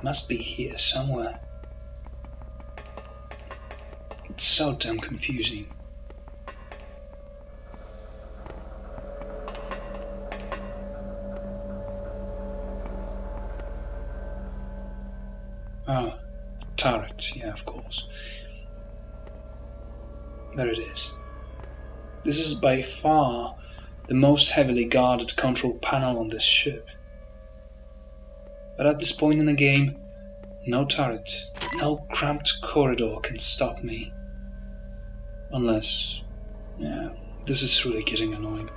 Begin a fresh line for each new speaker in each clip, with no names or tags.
must be here somewhere. It's so damn confusing. Oh, turret, yeah, of course. There it is. This is by far the most heavily guarded control panel on this ship. But at this point in the game, no turret, no cramped corridor can stop me. Unless, yeah, this is really getting annoying.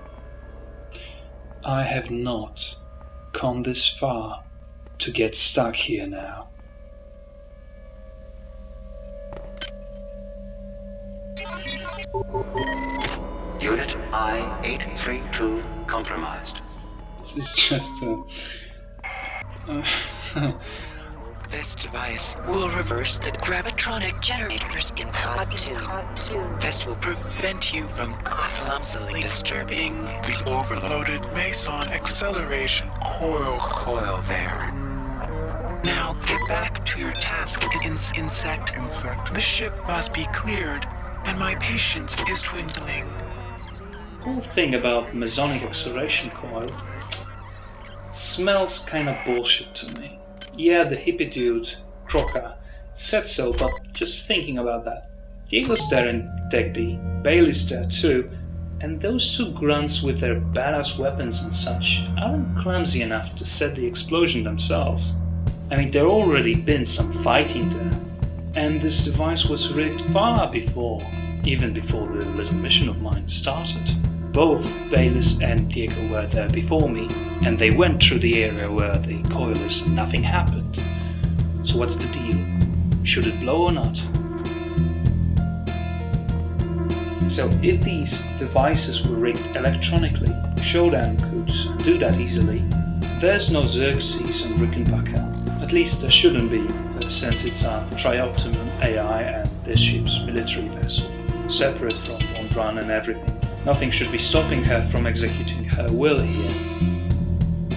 I have not come this far to get stuck here now.
Unit I-832 compromised.
This is just
This device will reverse the gravitronic generators in Pod 2. This will prevent you from clumsily disturbing
The overloaded meson acceleration coil there.
Now get back to your task, insect. The ship must be cleared, and my patience is dwindling.
the whole thing about mesonic acceleration coil smells kinda bullshit to me. Yeah, the hippie dude, Crocker, said so, but just thinking about that. Diego's there in Deck B, Bayliss there too, and those two grunts with their badass weapons and such aren't clumsy enough to set the explosion themselves. I mean, there already been some fighting there, and this device was rigged far before, even before the little mission of mine started. Both Bayliss and Diego were there before me, and they went through the area where the coil is and nothing happened. So what's the deal? Should it blow or not? So if these devices were rigged electronically, Showdown could do that easily. There's no Xerxes on Rickenbacker. At least there shouldn't be, since it's a trioptimum AI and this ship's military vessel, separate from Von Braun and everything. Nothing should be stopping her from executing her will here.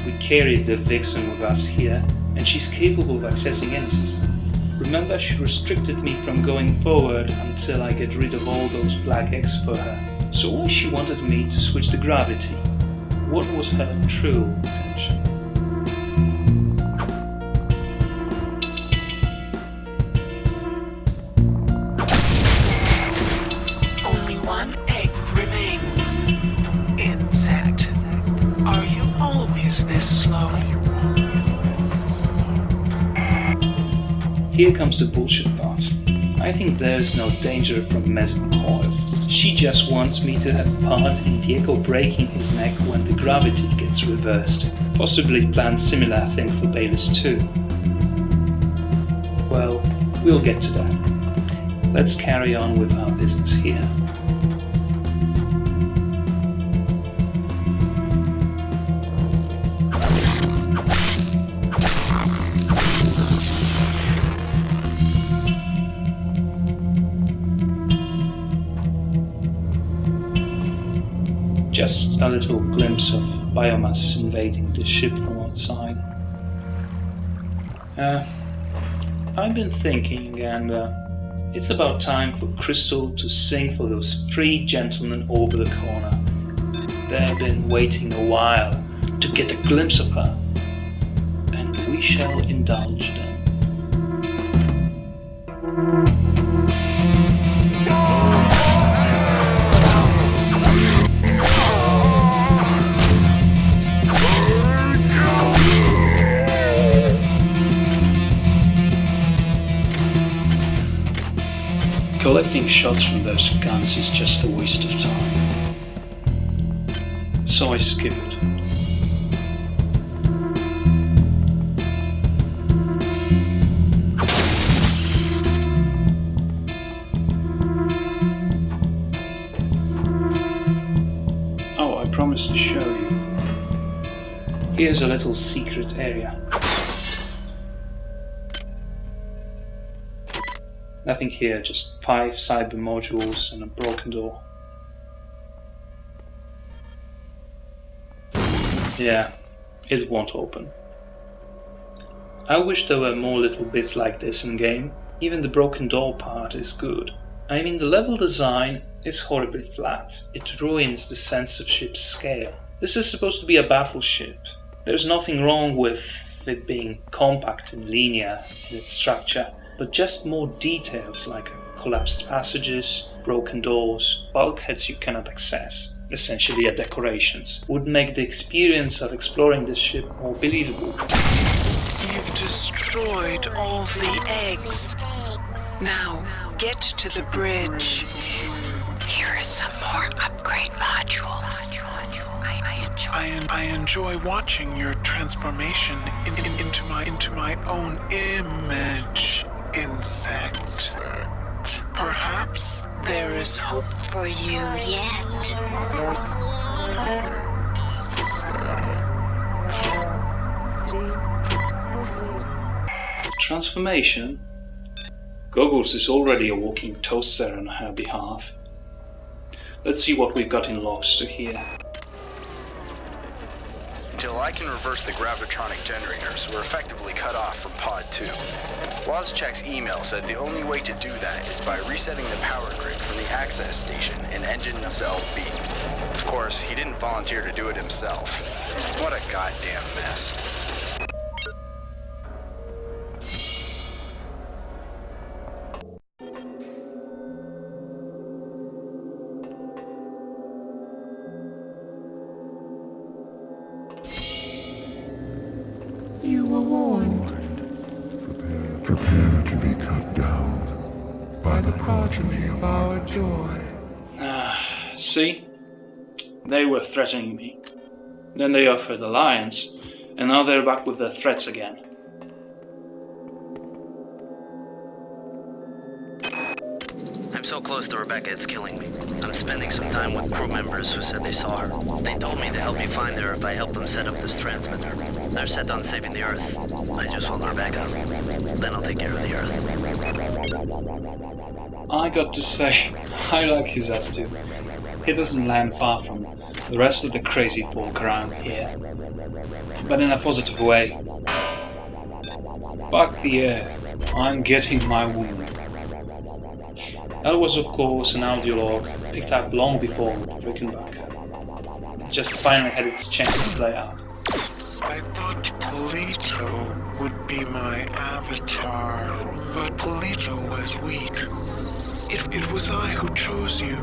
We carried the Vixen with us here, and she's capable of accessing any system. Remember, she restricted me from going forward until I get rid of all those black eggs for her. So why she wanted me to switch the gravity? What was her true intention?
Only one egg remains. Insect, are you always this slow?
Here comes the bullshit part. I think there's no danger from meson coil. She just wants me to have part in Diego breaking his neck when the gravity gets reversed. Possibly plan similar thing for Bayliss too. Well, we'll get to that. Let's carry on with our business here. Just a little glimpse of biomass invading the ship from outside. I've been thinking, and it's about time for Crystal to sing for those three gentlemen over the corner. They've been waiting a while to get a glimpse of her, and we shall indulge them. Collecting shots from those guns is just a waste of time, so I skip it. Oh, I promised to show you. Here's a little secret area. Nothing here, just 5 cyber modules and a broken door. Yeah, it won't open. I wish there were more little bits like this in game. Even the broken door part is good. I mean, the level design is horribly flat. It ruins the sense of ship's scale. This is supposed to be a battleship. There's nothing wrong with it being compact and linear in its structure, but just more details like collapsed passages, broken doors, bulkheads you cannot access, essentially decorations, would make the experience of exploring this ship more believable.
You've destroyed all the eggs. Now, get to the bridge. Here are some more upgrade modules.
I enjoy watching your transformation into my own image, insect. Perhaps
There is hope for you yet.
Transformation? Goggles is already a walking toaster on her behalf. Let's see what we've got in logs to hear.
Until I can reverse the gravitronic generators, we're effectively cut off from Pod 2. Wozchek's email said the only way to do that is by resetting the power grid from the access station in engine cell B. Of course, he didn't volunteer to do it himself. What a goddamn mess.
You were warned. Prepare to be cut down by the progeny of our joy.
See? They were threatening me. Then they offered alliance, and now they're back with their threats again.
I'm so close to Rebecca, it's killing me. I'm spending some time with crew members who said they saw her. They told me to help me find her if I help them set up this transmitter. They're set on saving the Earth. I just want Rebecca. Then I'll take care of the Earth.
I got to say, I like his attitude. He doesn't land far from the rest of the crazy folk around here. But in a positive way. Fuck the Earth. I'm getting my wound. That was of course an audio log picked up long before Rickenbacker. It just finally had its chance to play out.
I thought Polito would be my avatar, but Polito was weak. It was I who chose you,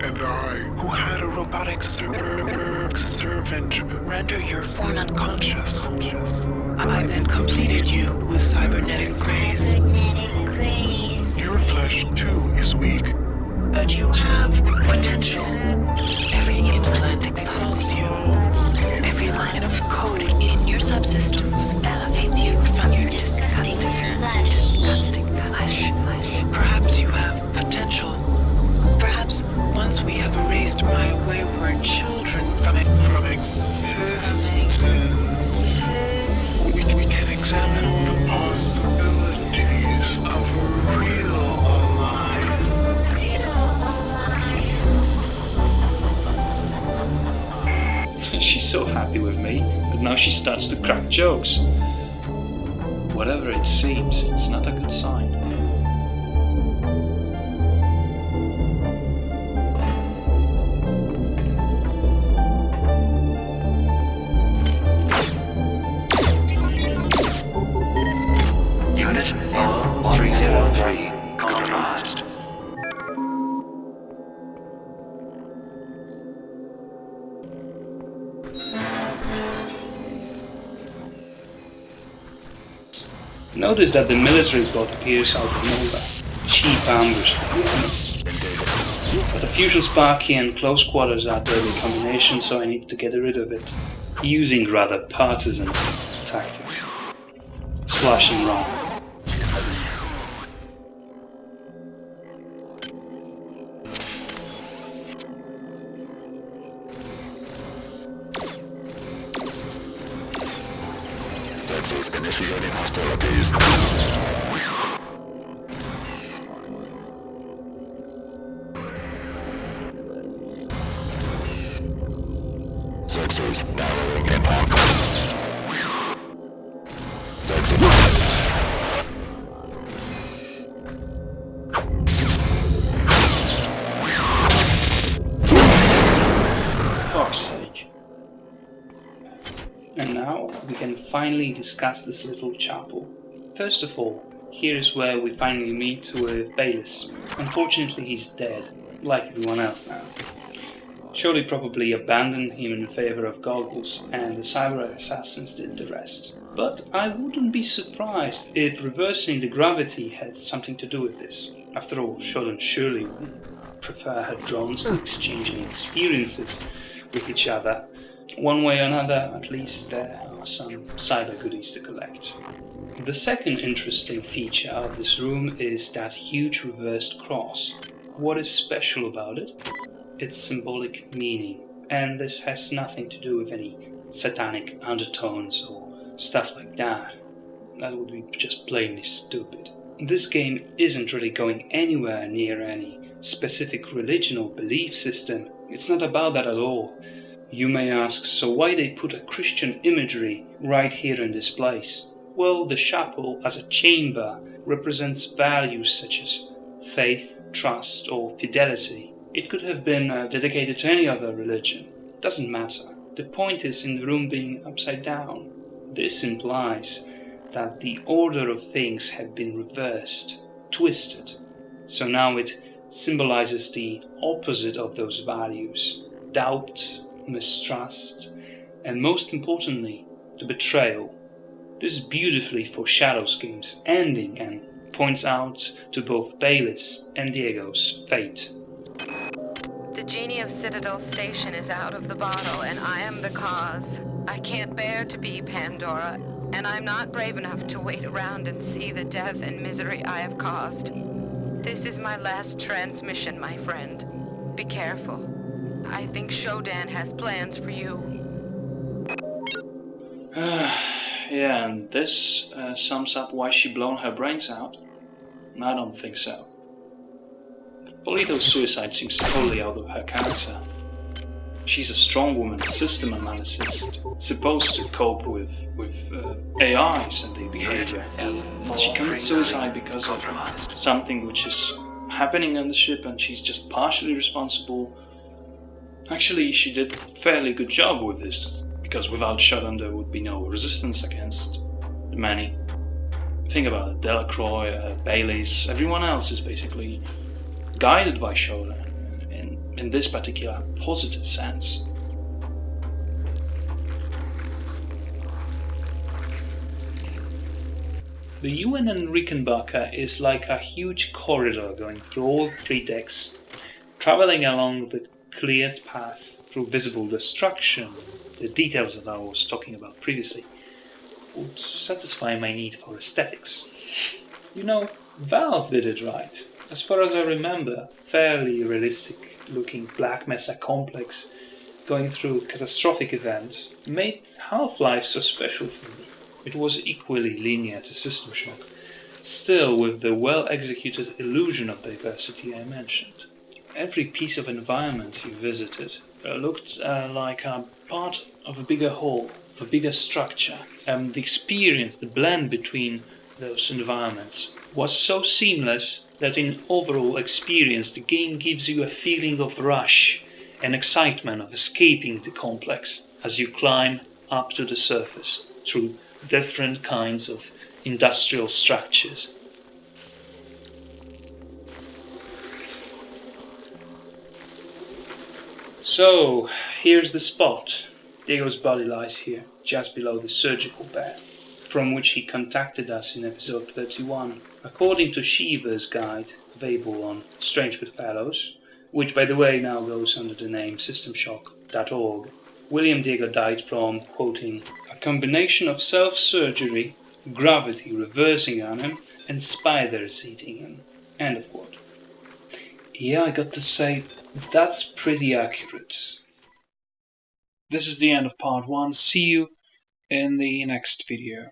and I who had a robotic servant render your form unconscious. I then completed you with cybernetic grace. Your flesh too is weak, but you have potential. Every implant exalts you. Every line of code in your subsystems elevates you from your disgusting flesh. Perhaps you have potential. Perhaps once we have erased my wayward children from existence, we can examine the possibilities of real alive.
She's so happy with me, but now she starts to crack jokes. Whatever it seems, it's not a good sign.
Unit 303 compromised.
Notice that the military boat appears out of nowhere. Cheap ambush. But the fusion sparky and close quarters are deadly combination, so I need to get rid of it. Using rather partisan tactics. Slash and run.
Initiating hostilities. Sexes narrowing in on. Sexes.
And now we can finally discuss this little chapel. First of all, here is where we finally meet with Bayliss. Unfortunately, he's dead, like everyone else now. Shirley probably abandoned him in favor of Goggles, and the cyber assassins did the rest. But I wouldn't be surprised if reversing the gravity had something to do with this. After all, shouldn't Shirley prefer her drones to exchanging experiences with each other? One way or another, at least there are some cyber goodies to collect. The second interesting feature of this room is that huge reversed cross. What is special about it? Its symbolic meaning, and this has nothing to do with any satanic undertones or stuff like that. That would be just plainly stupid. This game isn't really going anywhere near any specific religion or belief system. It's not about that at all. You may ask, so why they put a Christian imagery right here in this place? Well, the chapel as a chamber represents values such as faith, trust, or fidelity. It could have been dedicated to any other religion. It doesn't matter. The point is in the room being upside down. This implies that the order of things have been reversed, twisted. So now it symbolizes the opposite of those values: doubt, mistrust, and most importantly, the betrayal. This beautifully foreshadows game's ending and points out to both Bayliss and Diego's fate.
The genie of Citadel Station is out of the bottle, and I am the cause. I can't bear to be Pandora, and I'm not brave enough to wait around and see the death and misery I have caused. This is my last transmission, my friend. Be careful. I think Shodan has plans for you.
Yeah, and this sums up why she blown her brains out? I don't think so. Polito's suicide seems totally out of her character. She's a strong woman, system analyst, supposed to cope with AIs and their behavior. But she commits suicide because of something which is happening on the ship, and she's just partially responsible. Actually, she did a fairly good job with this, because without Shodan there would be no resistance against the many. Think about it, Delacroix, Bayliss, everyone else is basically guided by Shodan in this particular positive sense. The UN Rickenbacker is like a huge corridor going through all three decks, traveling along the cleared path through visible destruction. The details that I was talking about previously would satisfy my need for aesthetics. You know, Valve did it right. As far as I remember, fairly realistic looking Black Mesa complex going through catastrophic events made Half-Life so special for me. It was equally linear to System Shock, still with the well-executed illusion of diversity I mentioned. Every piece of environment you visited looked like a part of a bigger whole, of a bigger structure. The experience, the blend between those environments was so seamless that in overall experience the game gives you a feeling of rush and excitement of escaping the complex as you climb up to the surface through different kinds of industrial structures. So, here's the spot. Diego's body lies here, just below the surgical bed, from which he contacted us in episode 31. According to Shiva's guide, available on Strange Bedfellows, which by the way now goes under the name systemshock.org, William Diego died from, quoting, a combination of self-surgery, gravity reversing on him, and spiders eating him. End of quote. Yeah, I got to say, that's pretty accurate. This is the end of part 1. See you in the next video.